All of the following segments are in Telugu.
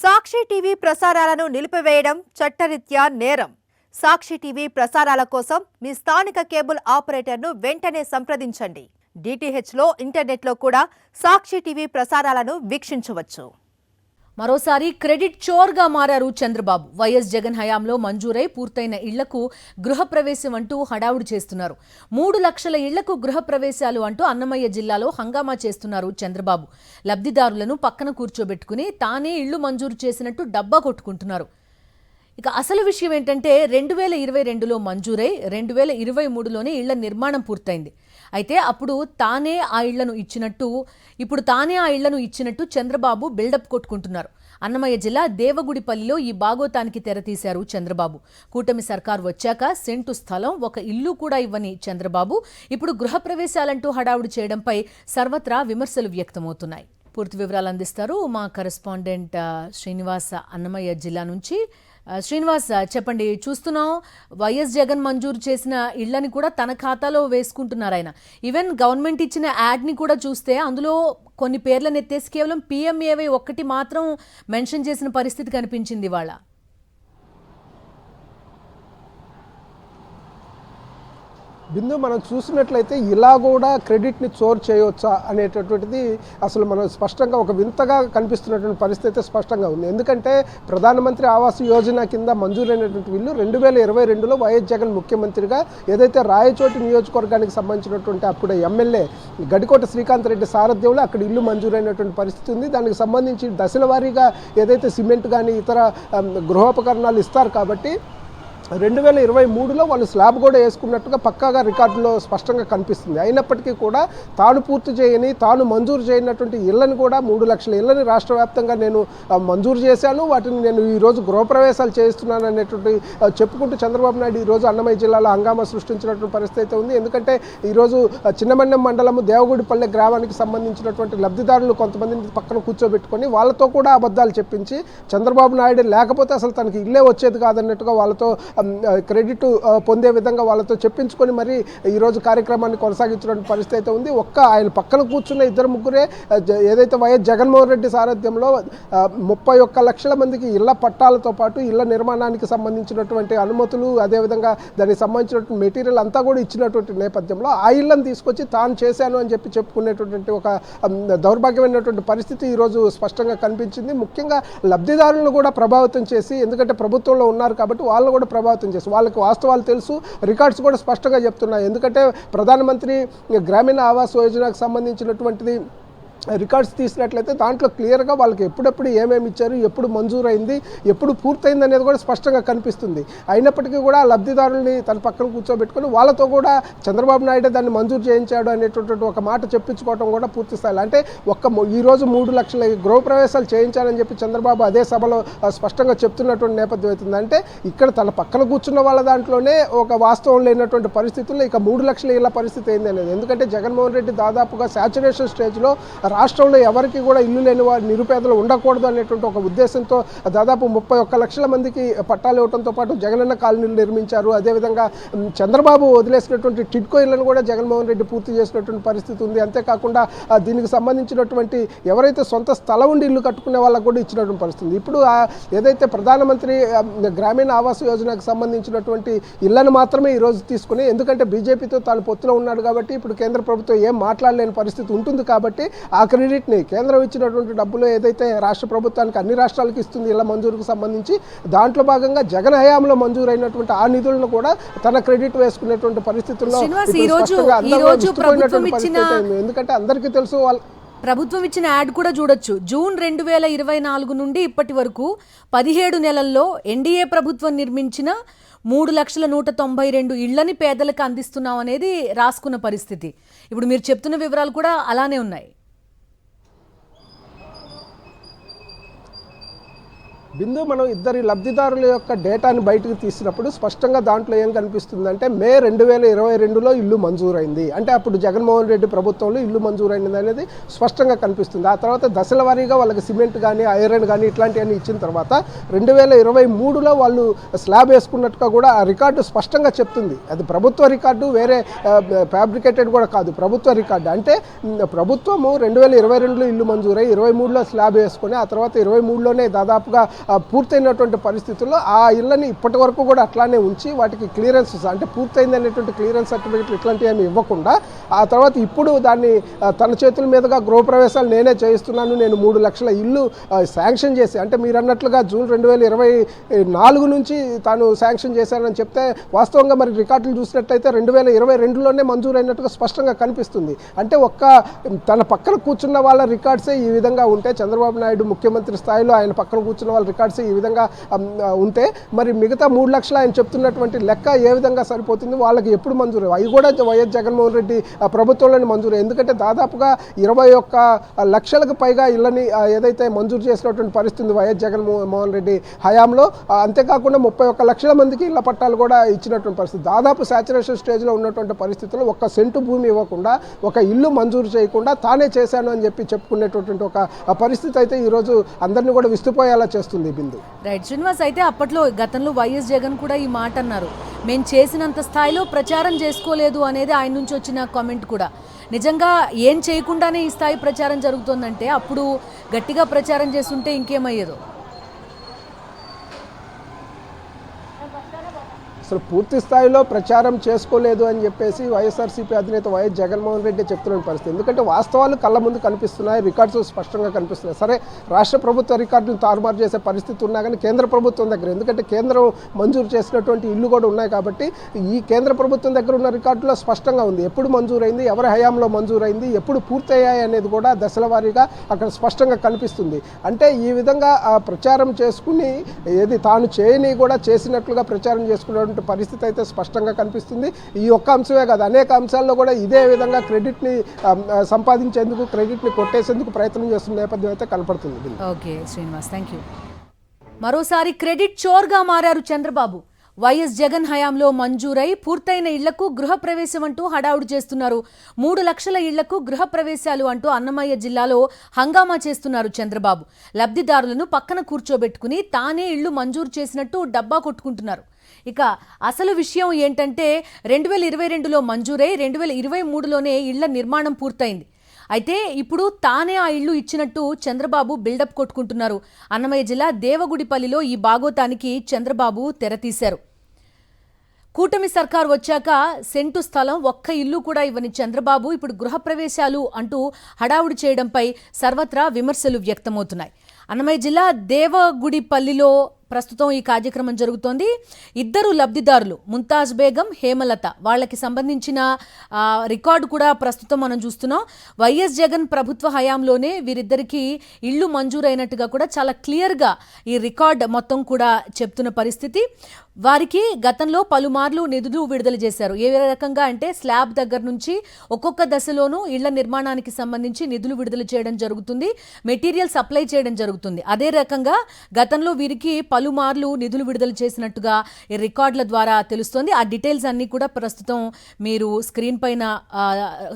సాక్షి టీవీ ప్రసారాలను నిలిపివేయడం చట్టరీత్యా నేరం. సాక్షి టీవీ ప్రసారాల కోసం మీ స్థానిక కేబుల్ ఆపరేటర్ను వెంటనే సంప్రదించండి. డిటిహెచ్లో ఇంటర్నెట్లో కూడా సాక్షి టీవీ ప్రసారాలను వీక్షించవచ్చు. మరోసారి క్రెడిట్ చోర్గా మారారు చంద్రబాబు. వైఎస్ జగన్ హయాంలో మంజూరై పూర్తయిన ఇళ్లకు గృహప్రవేశం అంటూ హడావుడి చేస్తున్నారు. 3 లక్షల ఇళ్లకు గృహప్రవేశాలు అంటూ అన్నమయ్య జిల్లాలో హంగామా చేస్తున్నారు చంద్రబాబు. లబ్ధిదారులను పక్కన కూర్చోబెట్టుకుని తానే ఇళ్లు మంజూరు చేసినట్టు డబ్బా కొట్టుకుంటున్నారు. ఇక అసలు విషయం ఏంటంటే 2022లో మంజూరై 2023లోనే ఇళ్ల నిర్మాణం పూర్తయింది. అయితే అప్పుడు తానే ఆ ఇళ్లను ఇచ్చినట్టు చంద్రబాబు బిల్డప్ కొట్టుకుంటున్నారు. అన్నమయ్య జిల్లా దేవగుడిపల్లిలో ఈ బాగోతానికి తెరతీశారు చంద్రబాబు. కూటమి సర్కారు వచ్చాక సెంటు స్థలం, ఒక ఇల్లు కూడా ఇవ్వని చంద్రబాబు ఇప్పుడు గృహప్రవేశాలంటూ హడావుడి చేయడంపై సర్వత్రా విమర్శలు వ్యక్తమవుతున్నాయి. పూర్తి వివరాలు అందిస్తారు మా కరెస్పాండెంట్ శ్రీనివాస అన్నమయ్య జిల్లా నుంచి. శ్రీనివాస్, చెప్పండి. చూస్తున్నాం వైఎస్ జగన్ మంజూరు చేసిన ఇళ్లని కూడా తన ఖాతాలో వేసుకుంటున్నారు ఆయన. ఈవెన్ గవర్నమెంట్ ఇచ్చిన యాడ్ని కూడా చూస్తే అందులో కొన్ని పేర్లను ఎత్తేసి కేవలం PMAY ఒక్కటి మాత్రం మెన్షన్ చేసిన పరిస్థితి కనిపించింది ఇవాళ. బిందు, మనం చూసినట్లయితే ఇలా కూడా క్రెడిట్ని చోర్ చేయవచ్చా అనేటటువంటిది అసలు మనం స్పష్టంగా ఒక వింతగా కనిపిస్తున్నటువంటి పరిస్థితి స్పష్టంగా ఉంది. ఎందుకంటే ప్రధానమంత్రి ఆవాస్ యోజన కింద మంజూరైనటువంటి ఇల్లు 2022లో వైఎస్ జగన్ ముఖ్యమంత్రిగా ఏదైతే రాయచోటి నియోజకవర్గానికి సంబంధించినటువంటి అప్పుడు ఎమ్మెల్యే గడికోట శ్రీకాంత్ రెడ్డి సారథ్యంలో అక్కడ ఇల్లు మంజూరైనటువంటి పరిస్థితి ఉంది. దానికి సంబంధించి దశల వారీగా ఏదైతే సిమెంట్ కానీ ఇతర గృహోపకరణాలు ఇస్తారు కాబట్టి 2023లో వాళ్ళు స్లాబ్ కూడా వేసుకున్నట్టుగా పక్కాగా రికార్డులో స్పష్టంగా కనిపిస్తుంది. అయినప్పటికీ కూడా తాను పూర్తి చేయని, తాను మంజూరు చేయనటువంటి ఇళ్లను కూడా 3 లక్షల ఇళ్లని రాష్ట్ర వ్యాప్తంగా నేను మంజూరు చేశాను, వాటిని నేను ఈరోజు గృహప్రవేశాలు చేస్తున్నాను అనేటువంటి చెప్పుకుంటూ చంద్రబాబు నాయుడు ఈరోజు అన్నమయ్య జిల్లాలో హంగామా సృష్టించినటువంటి పరిస్థితి అయితే ఉంది. ఎందుకంటే ఈరోజు చిన్నమన్నెం మండలము దేవగుడిపల్లె గ్రామానికి సంబంధించినటువంటి లబ్ధిదారులు కొంతమందిని పక్కన కూర్చోబెట్టుకొని వాళ్ళతో కూడా అబద్ధాలు చెప్పించి చంద్రబాబు నాయుడు లేకపోతే అసలు తనకి ఇల్లే వచ్చేది కాదన్నట్టుగా వాళ్ళతో క్రెడిట్ పొందే విధంగా వాళ్ళతో చెప్పించుకొని మరి ఈరోజు కార్యక్రమాన్ని కొనసాగించిన పరిస్థితి అయితే ఉంది. ఆయన పక్కన కూర్చున్న 2-3 ఏదైతే వైఎస్ జగన్మోహన్ రెడ్డి సారథ్యంలో 31 లక్షల మందికి ఇళ్ల పట్టాలతో పాటు ఇళ్ల నిర్మాణానికి సంబంధించినటువంటి అనుమతులు, అదేవిధంగా దానికి సంబంధించినటువంటి మెటీరియల్ అంతా కూడా ఇచ్చినటువంటి నేపథ్యంలో ఆ ఇళ్లను తీసుకొచ్చి తాను చేశాను అని చెప్పుకునేటటువంటి ఒక దౌర్భాగ్యమైనటువంటి పరిస్థితి ఈరోజు స్పష్టంగా కనిపించింది. ముఖ్యంగా లబ్ధిదారులను కూడా ప్రభావితం చేసి, ఎందుకంటే ప్రభుత్వంలో ఉన్నారు కాబట్టి వాళ్ళు కూడా ప్రభావితం చేసి, వాళ్ళకి వాస్తవాలు తెలుసు, రికార్డ్స్ కూడా స్పష్టంగా చెప్తున్నాయి. ఎందుకంటే ప్రధానమంత్రి గ్రామీణ ఆవాస్ యోజనకు సంబంధించినటువంటిది రికార్డ్స్ తీసినట్లయితే దాంట్లో క్లియర్గా వాళ్ళకి ఎప్పుడెప్పుడు ఏమేమి ఇచ్చారు, ఎప్పుడు మంజూరైంది, ఎప్పుడు పూర్తయింది అనేది కూడా స్పష్టంగా కనిపిస్తుంది. అయినప్పటికీ కూడా లబ్ధిదారుల్ని తన పక్కన కూర్చోబెట్టుకొని వాళ్ళతో కూడా చంద్రబాబు నాయుడు దాన్ని మంజూరు చేయించాడు అనేటటువంటి ఒక మాట చెప్పించుకోవడం కూడా పూర్తి స్థాయిలో, అంటే ఈరోజు 3 లక్షల గృహప్రవేశాలు చేయించాలని చెప్పి చంద్రబాబు అదే సభలో స్పష్టంగా చెప్తున్నటువంటి నేపథ్యం అవుతుంది. అంటే ఇక్కడ తన పక్కన కూర్చున్న వాళ్ళ దాంట్లోనే ఒక వాస్తవం లేనటువంటి పరిస్థితుల్లో ఇక 3 లక్షల ఇళ్ల పరిస్థితి ఏంది అనేది. ఎందుకంటే జగన్మోహన్ రెడ్డి దాదాపుగా శాచురేషన్ స్టేజ్లో రాష్ట్రంలో ఎవరికి కూడా ఇల్లు లేని వారి నిరుపేదలు ఉండకూడదు అనేటువంటి ఒక ఉద్దేశంతో దాదాపు 31 లక్షల మందికి పట్టాలు ఇవ్వడంతో పాటు జగనన్న కాలనీలు నిర్మించారు. అదేవిధంగా చంద్రబాబు వదిలేసినటువంటి టిడ్కో ఇళ్లను కూడా జగన్మోహన్ రెడ్డి పూర్తి చేసినటువంటి పరిస్థితి ఉంది. అంతేకాకుండా దీనికి సంబంధించినటువంటి ఎవరైతే సొంత స్థలం ఉండి ఇల్లు కట్టుకునే వాళ్ళకు కూడా ఇచ్చినటువంటి పరిస్థితి. ఇప్పుడు ఏదైతే ప్రధానమంత్రి గ్రామీణ ఆవాస్ యోజనకు సంబంధించినటువంటి ఇళ్లను మాత్రమే ఈరోజు తీసుకుని, ఎందుకంటే బీజేపీతో తాను పొత్తులో ఉన్నాడు కాబట్టి ఇప్పుడు కేంద్ర ప్రభుత్వం ఏం మాట్లాడలేని పరిస్థితి ఉంటుంది కాబట్టి ఆ క్రెడిట్ని కేంద్రం ఇచ్చినటువంటి డబ్బులు ఏదైతే రాష్ట్ర ప్రభుత్వానికి అన్ని రాష్ట్రాలకు ఇస్తుంది ఇళ్ల మంజూరుకు సంబంధించి, దాంట్లో భాగంగా జగన్ హయాంలో మంజూరైనటువంటి ఆ నిధులను కూడా తన క్రెడిట్ వేసుకునేటువంటి పరిస్థితుల్లో ఎందుకంటే అందరికీ తెలుసు ప్రభుత్వం ఇచ్చిన యాడ్ కూడా చూడొచ్చు. జూన్ 2024 నుండి ఇప్పటి వరకు 17 నెలల్లో ఎన్డీఏ ప్రభుత్వం నిర్మించిన 3,192 ఇళ్లని పేదలకు అందిస్తున్నాం అనేది రాసుకున్న పరిస్థితి. ఇప్పుడు మీరు చెప్తున్న వివరాలు కూడా అలానే ఉన్నాయి. బిందు మనం ఇద్దరి లబ్ధిదారుల యొక్క డేటాని బయటకు తీసినప్పుడు స్పష్టంగా దాంట్లో ఏం కనిపిస్తుందంటే మే 2022లో ఇల్లు మంజూరైంది. అంటే అప్పుడు జగన్మోహన్ రెడ్డి ప్రభుత్వంలో ఇల్లు మంజూరైంది అనేది స్పష్టంగా కనిపిస్తుంది. ఆ తర్వాత దశల వారీగా వాళ్ళకి సిమెంట్ కానీ ఐరన్ కానీ ఇట్లాంటివన్నీ ఇచ్చిన తర్వాత 2023లో వాళ్ళు స్లాబ్ వేసుకున్నట్టుగా కూడా ఆ రికార్డు స్పష్టంగా చెప్తుంది. అది ప్రభుత్వ రికార్డు, వేరే ఫ్యాబ్రికేటెడ్ కూడా కాదు, ప్రభుత్వ రికార్డు. అంటే ప్రభుత్వము 2022లో ఇల్లు మంజూరై 23లో స్లాబ్ వేసుకొని ఆ తర్వాత 23లోనే దాదాపుగా పూర్తయినటువంటి పరిస్థితుల్లో ఆ ఇళ్ళని ఇప్పటి వరకు కూడా అట్లానే ఉంచి వాటికి క్లియరెన్స్ అంటే పూర్తయింది అనేటువంటి క్లియరెన్స్ సర్టిఫికెట్లు ఇట్లాంటివి ఏమి ఇవ్వకుండా ఆ తర్వాత ఇప్పుడు దాన్ని తన చేతుల మీదుగా గృహప్రవేశాలు నేనే చేయిస్తున్నాను, నేను 3 లక్షల ఇల్లు శాంక్షన్ చేసి, అంటే మీరు అన్నట్లుగా జూన్ 2024 నుంచి తాను శాంక్షన్ చేశానని చెప్తే వాస్తవంగా మరి రికార్డులు చూసినట్లయితే 2022లోనే మంజూరైనట్టుగా స్పష్టంగా కనిపిస్తుంది. అంటే తన పక్కన కూర్చున్న వాళ్ళ రికార్డ్సే ఈ విధంగా ఉంటే, చంద్రబాబు నాయుడు ముఖ్యమంత్రి స్థాయిలో ఆయన పక్కన కూర్చున్న వాళ్ళ రికార్డ్స్ ఈ విధంగా ఉంటే మరి మిగతా 3 లక్షలు ఆయన చెప్తున్నటువంటి లెక్క ఏ విధంగా సరిపోతుంది? వాళ్ళకి ఎప్పుడు మంజూరు? అవి కూడా వైఎస్ జగన్మోహన్ రెడ్డి ప్రభుత్వంలోని మంజూరు. ఎందుకంటే దాదాపుగా 21 లక్షలకు పైగా ఇళ్ళని ఏదైతే మంజూరు చేసినటువంటి పరిస్థితి వైఎస్ జగన్మోహన్ రెడ్డి హయాంలో. అంతేకాకుండా 31 లక్షల మందికి ఇళ్ల పట్టాలు కూడా ఇచ్చినటువంటి పరిస్థితి. దాదాపు సాచురేషన్ స్టేజ్లో ఉన్నటువంటి పరిస్థితుల్లో 1 సెంటు భూమి ఇవ్వకుండా, ఒక ఇల్లు మంజూరు చేయకుండా తానే చేశాను అని చెప్పుకునేటటువంటి ఒక పరిస్థితి అయితే ఈరోజు అందరినీ కూడా విస్తుపోయేలా చేస్తుంది బిందు. రైట్ శ్రీనివాస్, అయితే అప్పట్లో గతంలో వైఎస్ జగన్ కూడా ఈ మాట అన్నారు, మేము చేసినంత స్థాయిలో ప్రచారం చేసుకోలేదు అనేది ఆయన నుంచి వచ్చిన కామెంట్ కూడా. నిజంగా ఏం చేయకుండానే ఈ స్థాయి ప్రచారం జరుగుతుందంటే అప్పుడు గట్టిగా ప్రచారం చేస్తుంటే ఇంకేమయ్యేదో. అసలు పూర్తి స్థాయిలో ప్రచారం చేసుకోలేదు అని చెప్పేసి వైఎస్ఆర్సీపీ అధినేత వైఎస్ జగన్మోహన్ రెడ్డి చెప్తున్న పరిస్థితి. ఎందుకంటే వాస్తవాలు కళ్ళ ముందు కనిపిస్తున్నాయి, రికార్డ్స్ స్పష్టంగా కనిపిస్తున్నాయి. సరే, రాష్ట్ర ప్రభుత్వ రికార్డులు తారుమారు చేసే పరిస్థితి ఉన్నా కానీ కేంద్ర ప్రభుత్వం దగ్గర, ఎందుకంటే కేంద్రం మంజూరు చేసినటువంటి ఇల్లు కూడా ఉన్నాయి కాబట్టి ఈ కేంద్ర ప్రభుత్వం దగ్గర ఉన్న రికార్డులో స్పష్టంగా ఉంది ఎప్పుడు మంజూరైంది, ఎవరి హయాంలో మంజూరైంది, ఎప్పుడు పూర్తయ్యాయి అనేది కూడా దశల వారీగా అక్కడ స్పష్టంగా కనిపిస్తుంది. అంటే ఈ విధంగా ప్రచారం చేసుకుని ఏది తాను చేయని కూడా చేసినట్లుగా ప్రచారం చేసుకునే పరిస్థితి అయితే స్పష్టంగా కనిపిస్తుంది. ఈ ఒక్క అంశమే కాదు, అనేక అంశాల్లో కూడా ఇదే విధంగా క్రెడిట్ని సంపాదించేందుకు, క్రెడిట్ని కొట్టేసేందుకు ప్రయత్నం చేస్తున్న నేపథ్యం అయితే కనపడుతుంది. Okay Srinivas, thank you. మరోసారి క్రెడిట్ చోర్గా మారారు చంద్రబాబు. వైఎస్ జగన్ హయాంలో మంజూరై పూర్తయిన ఇళ్లకు గృహప్రవేశం అంటూ హడావుడి చేస్తున్నారు. 3 లక్షల ఇళ్లకు గృహప్రవేశాలు అంటూ అన్నమయ్య జిల్లాలో హంగామా చేస్తున్నారు చంద్రబాబు. లబ్ధిదారులను పక్కన కూర్చోబెట్టుకుని తానే ఇళ్లు మంజూరు చేసినట్టు డబ్బా కొట్టుకుంటున్నారు. ఇక అసలు విషయం ఏంటంటే 2022లో మంజూరై 2023లోనే ఇళ్ల నిర్మాణం పూర్తయింది. అయితే ఇప్పుడు తానే ఆ ఇళ్లు ఇచ్చినట్టు చంద్రబాబు బిల్డప్ కొట్టుకుంటున్నారు. అన్నమయ్య జిల్లా దేవగుడిపల్లిలో ఈ బాగోతానికి చంద్రబాబు తెరతీశారు. కూటమి సర్కార్ వచ్చాక సెంటు స్థలం, ఒక్క ఇల్లు కూడా ఇవ్వని చంద్రబాబు ఇప్పుడు గృహప్రవేశాలు అంటూ హడావుడి చేయడంపై సర్వత్రా విమర్శలు వ్యక్తమవుతున్నాయి. అన్నమయ్య జిల్లా దేవగుడిపల్లిలో ప్రస్తుతం ఈ కార్యక్రమం జరుగుతోంది. 2 లబ్ధిదారులు ముంతాజ్ బేగం, హేమలత, వాళ్ళకి సంబంధించిన రికార్డు కూడా ప్రస్తుతం మనం చూస్తున్నాం. వైఎస్ జగన్ ప్రభుత్వ హయాంలోనే వీరిద్దరికీ ఇళ్లు మంజూరైనట్టుగా కూడా చాలా క్లియర్గా ఈ రికార్డ్ మొత్తం కూడా చెప్తున్న పరిస్థితి. వారికి గతంలో పలుమార్లు నిధులు విడుదల చేశారు. ఏ రకంగా అంటే స్లాబ్ దగ్గర నుంచి ఒక్కొక్క దశలోనూ ఇళ్ల నిర్మాణానికి సంబంధించి నిధులు విడుదల చేయడం జరుగుతుంది, మెటీరియల్ సప్లై చేయడం జరుగుతుంది. అదే రకంగా గతంలో వీరికి పలుమార్లు నిధులు విడుదల చేసినట్టుగా ఈ రికార్డుల ద్వారా తెలుస్తోంది. ఆ డీటెయిల్స్ అన్ని కూడా ప్రస్తుతం మీరు స్క్రీన్ పైన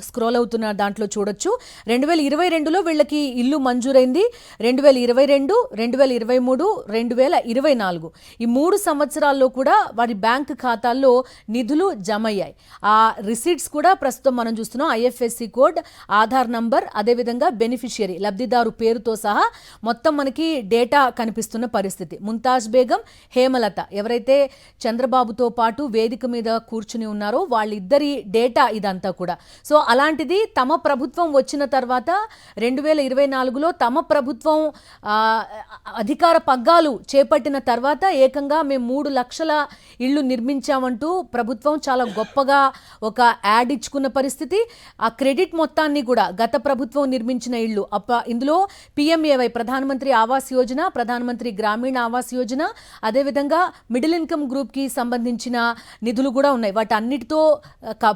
స్క్రోల్ అవుతున్న దాంట్లో చూడొచ్చు. 2022లో వీళ్ళకి ఇల్లు మంజూరైంది. 2022, 2023, 2024 ఈ 3 సంవత్సరాల్లో కూడా వారి బ్యాంక్ ఖాతాల్లో నిధులు జమ అయ్యాయి. ఆ రిసీట్స్ కూడా ప్రస్తుతం మనం చూస్తున్నాం. IFSC కోడ్, ఆధార్ నంబర్, అదేవిధంగా బెనిఫిషియరీ లబ్ధిదారు పేరుతో సహా మొత్తం మనకి డేటా కనిపిస్తున్న పరిస్థితి. ముంతాజ్ బేగం, హేమలత ఎవరైతే చంద్రబాబుతో పాటు వేదిక మీద కూర్చుని ఉన్నారో వాళ్ళిద్దరి డేటా ఇదంతా కూడా. సో అలాంటిది తమ ప్రభుత్వం వచ్చిన తర్వాత 2024లో తమ ప్రభుత్వం అధికార పగ్గాలు చేపట్టిన తర్వాత ఏకంగా మేము 3 లక్షల ఇళ్లు నిర్మించామంటూ ప్రభుత్వం చాలా గొప్పగా ఒక యాడ్ ఇచ్చుకున్న పరిస్థితి. ఆ క్రెడిట్ మొత్తాన్ని కూడా గత ప్రభుత్వం నిర్మించిన ఇళ్లు ఇందులో PMAY ప్రధానమంత్రి ఆవాస్ యోజన, ప్రధానమంత్రి గ్రామీణ ఆవాస్ యోజన, అదేవిధంగా మిడిల్ ఇన్కమ్ గ్రూప్కి సంబంధించిన నిధులు కూడా ఉన్నాయి. వాటి అన్నిటితో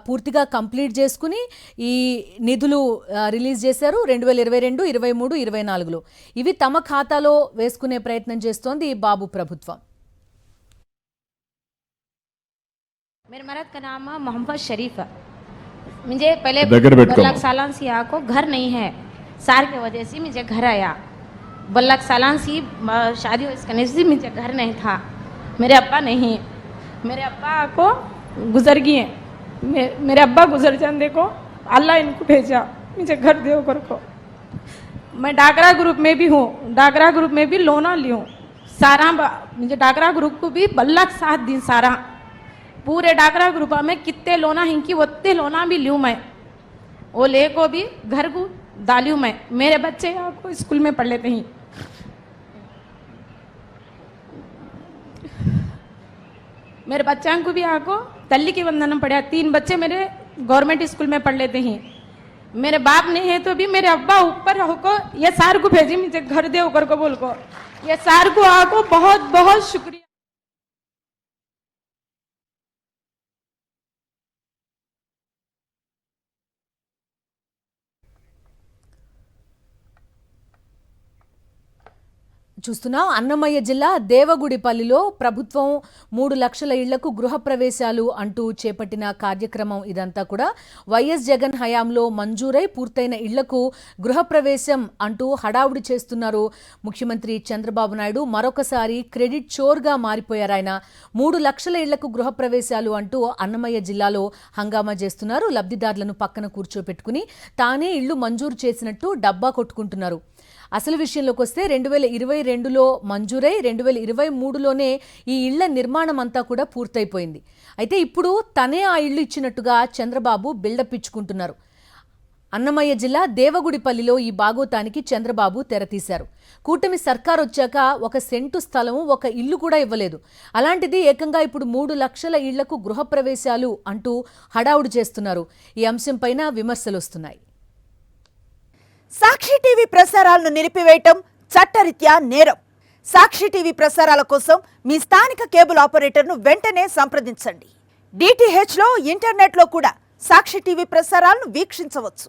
పూర్తిగా కంప్లీట్ చేసుకుని ఈ నిధులు రిలీజ్ చేశారు 2022, 23, 24లో. ఇవి తమ ఖాతాలో వేసుకునే ప్రయత్నం చేస్తోంది ఈ బాబు ప్రభుత్వం. मेरे मर्द का नाम है मोहम्मद शरीफ है. मुझे पहले बल्लक सालान से को घर नहीं है, सार के वजह से मुझे घर आया. बल्लक सालान से शादी करने से मुझे घर नहीं था. मेरे अब्बा नहीं, मेरे अब्बा को गुजर गए. मेरे अब्बा गुजर जाने को अल्लाह इनको भेजा मुझे घर दे कर को. मैं डागरा ग्रुप में भी हूँ, डागरा ग्रुप में भी लोना ली हूँ. सारा मुझे डागरा ग्रुप को भी बल्लक 7 दिन सारा पूरे डागरा ग्रुप में कितने लोना हिंकी उतने लोना भी लूँ मैं. वो ले को भी घर को डालूँ मैं. मेरे बच्चे आपको स्कूल में पढ़ लेते हैं. मेरे बच्चों को भी आपको तल्ली के वंदना पड़ा. 3 बच्चे मेरे गवर्नमेंट स्कूल में पढ़ लेते हैं. मेरे बाप नहीं है तो भी मेरे अब्बा ऊपर होकर ये सार को भेजी मुझे घर दे ऊपर को बोल को. ये सार को आपको बहुत बहुत शुक्रिया. చూస్తున్నాం అన్నమయ్య జిల్లా దేవగుడిపల్లిలో ప్రభుత్వం 3 లక్షల ఇళ్లకు గృహప్రవేశాలు అంటూ చేపట్టిన కార్యక్రమం. ఇదంతా కూడా వైఎస్ జగన్ హయాంలో మంజూరై పూర్తయిన ఇళ్లకు గృహప్రవేశం అంటూ హడావుడి చేస్తున్నారు ముఖ్యమంత్రి చంద్రబాబు నాయుడు. మరొకసారి క్రెడిట్ చోర్గా మారిపోయారు ఆయన. 3 లక్షల ఇళ్లకు గృహప్రవేశాలు అంటూ అన్నమయ్య జిల్లాలో హంగామా చేస్తున్నారు. లబ్ధిదారులను పక్కన కూర్చోపెట్టుకుని తానే ఇళ్లు మంజూరు చేసినట్టు డబ్బా కొట్టుకుంటున్నారు. అసలు విషయంలోకి వస్తే 2022లో మంజూరై 2023లోనే ఈ ఇళ్ల నిర్మాణం అంతా కూడా పూర్తయిపోయింది. అయితే ఇప్పుడు తనే ఆ ఇళ్లు ఇచ్చినట్టుగా చంద్రబాబు బిల్డప్ ఇచ్చుకుంటున్నారు. అన్నమయ్య జిల్లా దేవగుడిపల్లిలో ఈ బాగోతానికి చంద్రబాబు తెరతీశారు. కూటమి సర్కార్ వచ్చాక 1 సెంటు స్థలము 1 ఇల్లు కూడా ఇవ్వలేదు. అలాంటిది ఏకంగా ఇప్పుడు 3 లక్షల ఇళ్లకు గృహప్రవేశాలు అంటూ హడావుడి చేస్తున్నారు. ఈ అంశంపైన విమర్శలు వస్తున్నాయి. సాక్షి టీవీ ప్రసారాలను నిలిపివేయటం చట్టరీత్యా నేరం. సాక్షి టీవీ ప్రసారాల కోసం మీ స్థానిక కేబుల్ ఆపరేటర్ను వెంటనే సంప్రదించండి. DTHలో ఇంటర్నెట్లో కూడా సాక్షి టీవీ ప్రసారాలను వీక్షించవచ్చు.